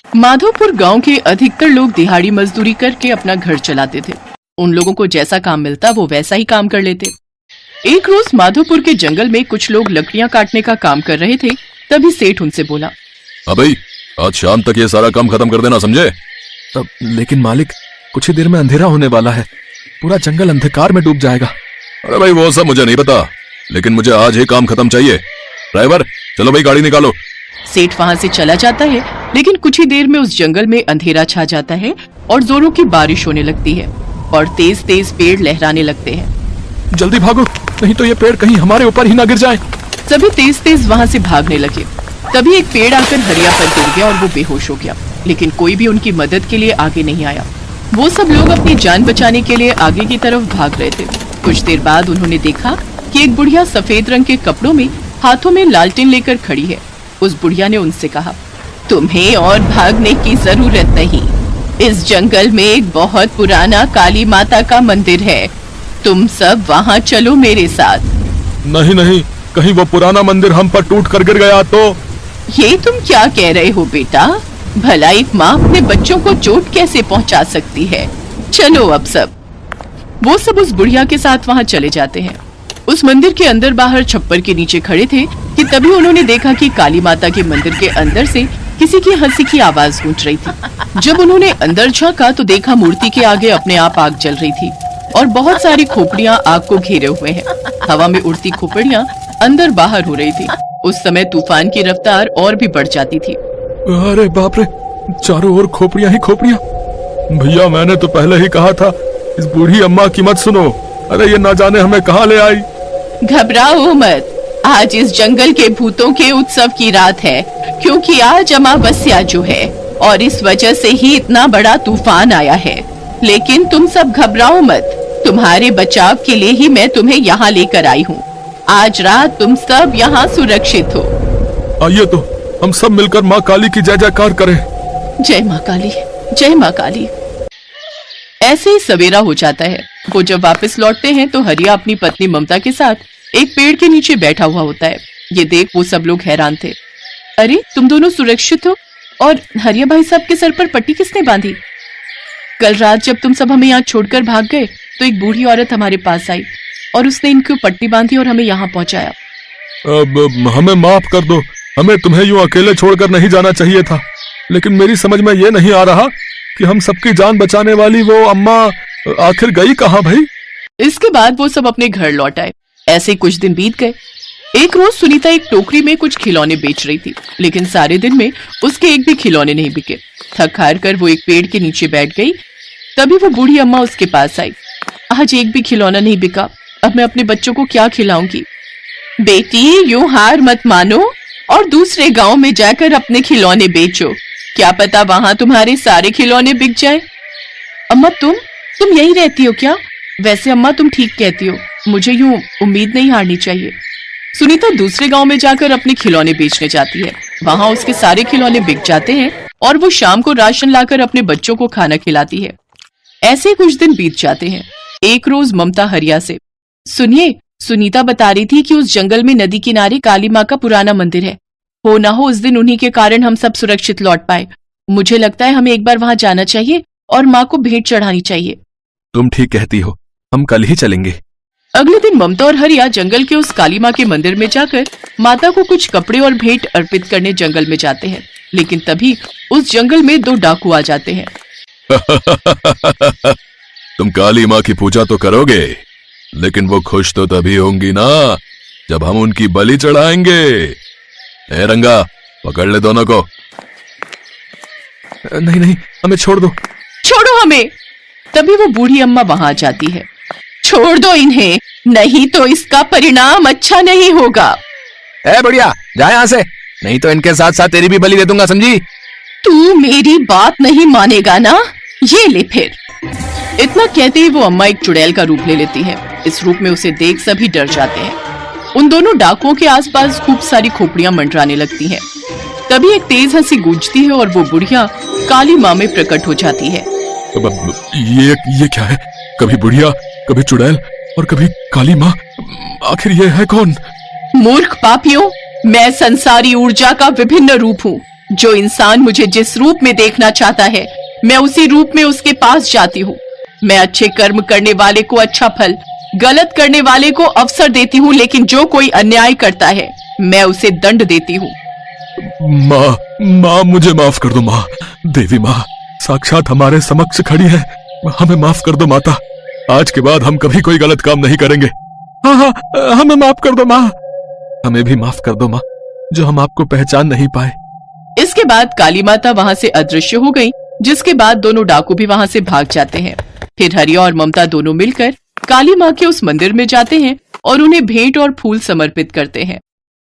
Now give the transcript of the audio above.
माधोपुर गांव के अधिकतर लोग दिहाड़ी मजदूरी करके अपना घर चलाते थे। उन लोगों को जैसा काम मिलता वो वैसा ही काम कर लेते। एक रोज माधोपुर के जंगल में कुछ लोग लकड़ियां काटने का काम कर रहे थे। तभी सेठ उनसे बोला, भाई आज शाम तक ये सारा काम खत्म कर देना, समझे? लेकिन मालिक, कुछ ही देर में अंधेरा होने वाला है, पूरा जंगल अंधकार में डूब जाएगा। अरे भाई वो सब मुझे नहीं पता, लेकिन मुझे आज ही काम खत्म चाहिए। ड्राइवर चलो भाई गाड़ी निकालो। सेठ वहाँ से चला जाता है, लेकिन कुछ ही देर में उस जंगल में अंधेरा छा जाता है और जोरों की बारिश होने लगती है और तेज तेज पेड़ लहराने लगते हैं। जल्दी भागो, नहीं तो ये पेड़ कहीं हमारे ऊपर ही ना गिर जाए। सभी तेज तेज वहाँ से भागने लगे। तभी एक पेड़ आकर हरिया पर गिर गया और वो बेहोश हो गया, लेकिन कोई भी उनकी मदद के लिए आगे नहीं आया। वो सब लोग अपनी जान बचाने के लिए आगे की तरफ भाग रहे थे। कुछ देर बाद उन्होंने देखा कि एक बुढ़िया सफेद रंग के कपड़ों में हाथों में लालटेन लेकर खड़ी है। उस बुढ़िया ने उनसे कहा, तुम्हें और भागने की जरूरत नहीं। इस जंगल में एक बहुत पुराना काली माता का मंदिर है, तुम सब वहाँ चलो मेरे साथ। नहीं नहीं, कहीं वो पुराना मंदिर हम पर टूट कर गिर गया तो? ये तुम क्या कह रहे हो बेटा? भला एक माँ अपने बच्चों को चोट कैसे पहुँचा सकती है? चलो अब सब। वो सब उस बुढ़िया के साथ वहाँ चले जाते हैं। उस मंदिर के अंदर बाहर छप्पर के नीचे खड़े थे कि तभी उन्होंने देखा कि काली माता के मंदिर के अंदर से किसी की हंसी की आवाज गूंज रही थी। जब उन्होंने अंदर झांका तो देखा मूर्ति के आगे अपने आप आग जल रही थी और बहुत सारी खोपड़ियां आग को घेरे हुए हैं। हवा में उड़ती खोपड़ियां अंदर बाहर हो रही थी। उस समय तूफान की रफ्तार और भी बढ़ जाती थी। अरे बाप रे, चारों ओर खोपड़ियां ही खोपड़ियां। भैया मैंने तो पहले ही कहा था, इस बूढ़ी अम्मा की मत सुनो। अरे ये ना जाने हमें कहाँ ले आई। घबराओ मत, आज इस जंगल के भूतों के उत्सव की रात है, क्योंकि आज अमावस्या जो है और इस वजह से ही इतना बड़ा तूफान आया है। लेकिन तुम सब घबराओ मत, तुम्हारे बचाव के लिए ही मैं तुम्हें यहाँ लेकर आई हूँ। आज रात तुम सब यहाँ सुरक्षित हो। आइए तो हम सब मिलकर माँ काली की जय जयकार करें। जय माँ काली, जय माँ काली। ऐसे ही सवेरा हो जाता है। वो जब वापस लौटते हैं तो हरिया अपनी पत्नी ममता के साथ एक पेड़ के नीचे बैठा हुआ होता है। ये देख वो सब लोग हैरान थे। अरे तुम दोनों सुरक्षित हो? और हरिया भाई साहब के सर पर पट्टी किसने बांधी? कल रात जब तुम सब हमें यहाँ छोड़कर भाग गए तो एक बूढ़ी औरत हमारे पास आई और उसने इनको पट्टी बांधी और हमें यहाँ पहुँचाया। अब हमें माफ कर दो, हमें तुम्हें यूं अकेले छोड़कर नहीं जाना चाहिए था। लेकिन मेरी समझ में ये नहीं आ रहा कि हम सबकी जान बचाने वाली वो अम्मा आखिर गई कहाँ भाई? इसके बाद वो सब अपने घर लौट आए। ऐसे कुछ दिन बीत गए। एक रोज सुनीता एक टोकरी में कुछ खिलौने बेच रही थी, लेकिन सारे दिन में उसके एक भी खिलौने नहीं बिके। थक हार कर वो एक पेड़ के नीचे बैठ गई। तभी वो बूढ़ी अम्मा उसके पास आई। आज एक भी खिलौना नहीं बिका, अब मैं अपने बच्चों को क्या खिलाऊंगी? बेटी यूं हार मत मानो और दूसरे गांव में जाकर अपने खिलौने बेचो, क्या पता वहां तुम्हारे सारे खिलौने बिक जाए। अम्मा तुम यहीं रहती हो क्या? वैसे अम्मा तुम ठीक कहती हो, मुझे यूं उम्मीद नहीं हारनी चाहिए। सुनीता दूसरे गांव में जाकर अपने खिलौने बेचने जाती है। वहां उसके सारे खिलौने बिक जाते हैं और वो शाम को राशन लाकर अपने बच्चों को खाना खिलाती है। ऐसे कुछ दिन बीत जाते हैं। एक रोज ममता हरिया से, सुनिए, सुनीता बता रही थी कि उस जंगल में नदी किनारे काली माँ का पुराना मंदिर है। हो ना हो उस दिन उन्हीं के कारण हम सब सुरक्षित लौट पाए। मुझे लगता है हमें एक बार वहां जाना चाहिए और माँ को भेंट चढ़ानी चाहिए। तुम ठीक कहती हो, हम कल ही चलेंगे। अगले दिन ममता और हरिया जंगल के उस काली माँ के मंदिर में जाकर माता को कुछ कपड़े और भेंट अर्पित करने जंगल में जाते हैं। लेकिन तभी उस जंगल में दो डाकू आ जाते हैं। तुम काली माँ की पूजा तो करोगे, लेकिन वो खुश तो तभी होंगी ना जब हम उनकी बलि चढ़ाएंगे। ए रंगा, पकड़ ले दोनों को। नहीं नहीं, हमें छोड़ दो। छोड़ो हमें। तभी वो बूढ़ी अम्मा वहां आ जाती है। छोड़ दो इन्हें, नहीं तो इसका परिणाम अच्छा नहीं होगा। ए बुढ़िया, जा यहाँ से, नहीं तो इनके साथ साथ तेरी भी बलि दे दूंगा, समझी? तू मेरी बात नहीं मानेगा ना? ये ले फिर। इतना कहते ही वो अम्मा एक चुड़ैल का रूप ले लेती है। इस रूप में उसे देख सभी डर जाते हैं। उन दोनों डाकुओं के आसपास खूब सारी खोपड़ियां मंडराने लगती हैं। तभी एक तेज हंसी गूंजती है और वो बुढ़िया काली माँ में प्रकट हो जाती है। ये क्या है? कभी बुढ़िया, कभी चुड़ैल और कभी काली माँ, आखिर ये है कौन? मूर्ख पापियों, मैं संसारी ऊर्जा का विभिन्न रूप हूँ। जो इंसान मुझे जिस रूप में देखना चाहता है, मैं उसी रूप में उसके पास जाती हूँ। मैं अच्छे कर्म करने वाले को अच्छा फल, गलत करने वाले को अवसर देती हूँ, लेकिन जो कोई अन्याय करता है मैं उसे दंड देती हूँ। माँ मुझे माफ कर दो माँ। देवी माँ साक्षात हमारे समक्ष खड़ी है, हमें माफ कर दो माता। आज के बाद हम कभी कोई गलत काम नहीं करेंगे। हाँ हाँ हमें माफ कर दो माँ। हमें भी माफ कर दो माँ, जो हम आपको पहचान नहीं पाए। इसके बाद काली माता वहां से अदृश्य हो गई, जिसके बाद दोनों डाकू भी वहां से भाग जाते हैं। फिर हरिया और ममता दोनों मिलकर काली माँ के उस मंदिर में जाते हैं और उन्हें भेंट और फूल समर्पित करते हैं।